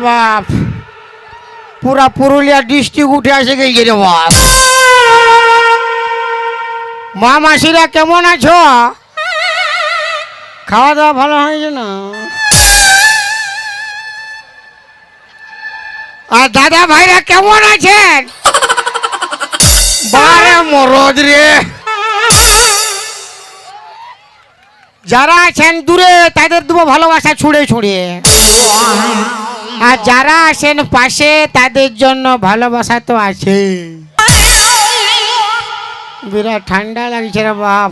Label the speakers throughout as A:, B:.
A: বাপ পুরা পুরুলিয়া ডিস্ট্রিক্ট উঠে আসে গেছে রে বাপ। মা মাসিরা কেমন আছো? খাওয়া দাওয়া ভালো হয়েছে না? আর দাদা ভাইরা কেমন আছেন? বারে মরদ রে, যারা আছেন দূরে তাদের দেবো ভালোবাসা ছুঁড়ে ছুঁড়ে, আর যারা আছেন পাশে তাদের জন্য ভালোবাসা তো আছে। বিরাট ঠান্ডা লাগছে রে বাপ।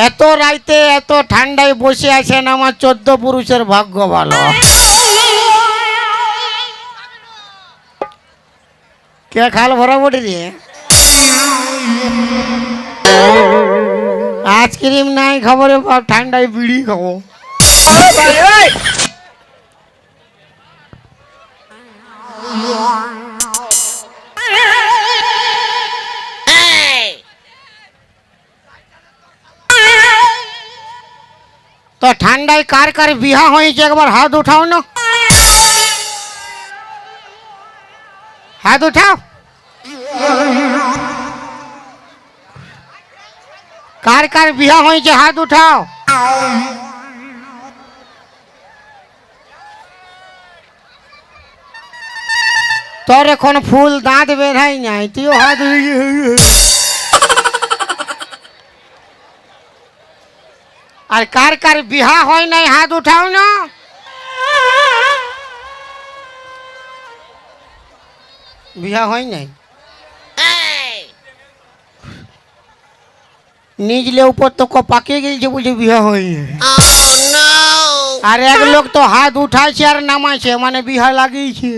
A: এত রাইতে এত ঠান্ডায় বসে আছেন, আমার 14 পুরুষের ভাগ্য ভালো। কে খাল ভরাবটি রে? আইসক্রিম নাই খবরে বাপ, ঠান্ডায় বিড়ি খাবো। তো ঠান্ডায় কার কার বিহা হয়েছে একবার হাত উঠাও না, হাত উঠাও। কার কার বিহা হয়েছে হাত উঠাও। তোর এখন ফুল দাঁত বেরাই নাই, তুইও হাত। আর কার কার বিহা হয় নাই হাত উঠাও না। বিহা হয় নাই, নিজলে উপর তো পাকে গেছে বলছে বিহা হয়নি। আর এক লোক তো হাত উঠাইছে আর নামাইছে, মানে বিহা লাগিয়েছে।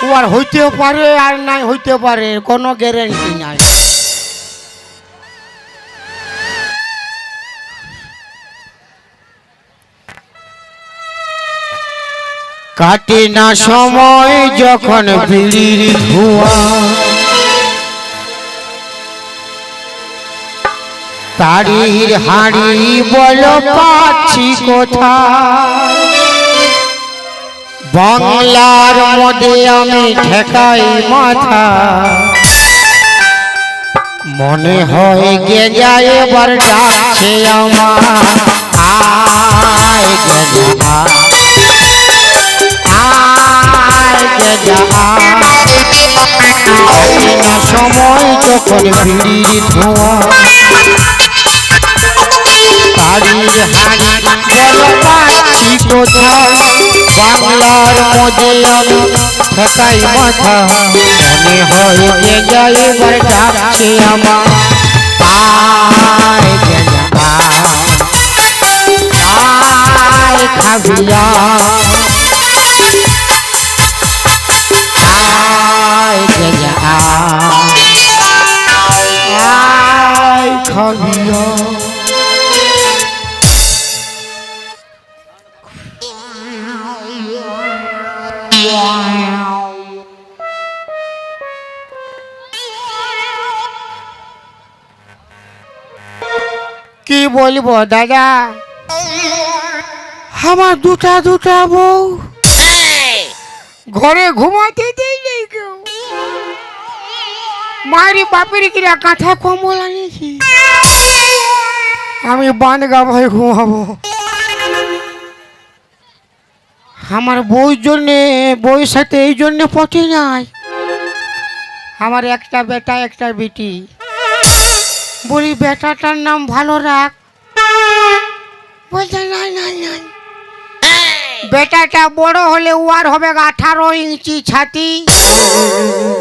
A: ও আর হইতেও পারে আর নাই হইতে পারে, কোনো গ্যারেন্টি নাই। কাটে না সময় যখন বিড়ির ধোঁয়া, তারির হাড়ি বল পাচ্ছি কোথায়। বাংলার মধ্যে আমি ঠেকাই মাথা, মনে হয় গে যায় এবার ডাকছে আমার। আয় গেজা সময় যখন বিড়ির ধোঁয়া, তারি হাড়ি বল পাচ্ছি কোথায়। বাংলার মধ্যে আমি ঠেকাই মাথা, মনে হয় গে যায় এবার ডাকছে আমার। আয় গেজা আয় খাবিয়া, আয় গেজা আয় খাবিয়া। কি বলবো দাদা, আমার দুটা বউ ঘরে ঘুমাতে দেই নেই কেউ। মারি বাপের কিনা কাঁথা কম্বল আনিয়েছি, আমি বাঁধগা ভয় ঘুমাবো। আমার বউর জন্যে, বউয়ের সাথে এই জন্যে পটে নাই। আমার একটা বেটা একটা বেটি, বলি বেটাটার নাম ভালো রাখ, বলছে নাই নাই নাই, বেটাটা বড় হলে ওয়ার হবে 18 ইঞ্চি ছাতি,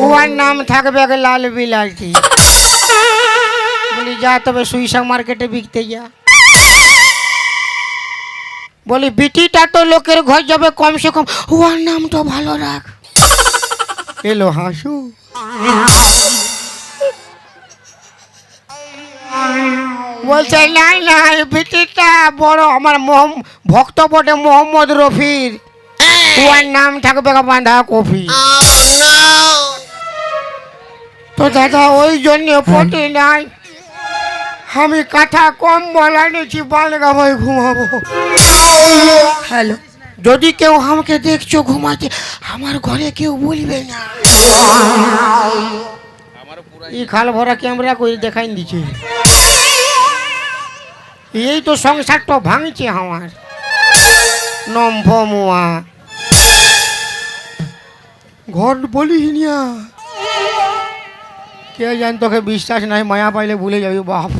A: ওয়ার নাম থাকবে লাল বিলাতি। বলি যা তবে সুইসা মার্কেটে বিকতে যা। বলি বিটিটা তো লোকের ঘর যাবে, কমসে কম ওয়ার নামটা ভালো রাখ। এলো হাসু, বলছে নাই নাই, বিটিটা বড় আমার ভক্ত বটে মোহাম্মদ রফির, ওর নাম থাকবে বাঁধা কফি। তো দাদা ওই জন্য পটি নাই, আমি কাঁথা কম বলা নিয়েছি, বালগা ভাই ঘুমাবো।
B: হ্যালো,
A: যদি কেউ আমাকে দেখছো ঘুমাতে, আমার ঘরে কেউ বলবে না। এই খাল ভরা ক্যামেরা করে দেখাই দিচ্ছে। এই তো সংসারটা ভাঙছে আমার নম্ভমুয়া। ঘর বলিস নিয়া কে জান, তোকে বিশ্বাস নাই, মায়া পাইলে ভুলে যাবি বাপ।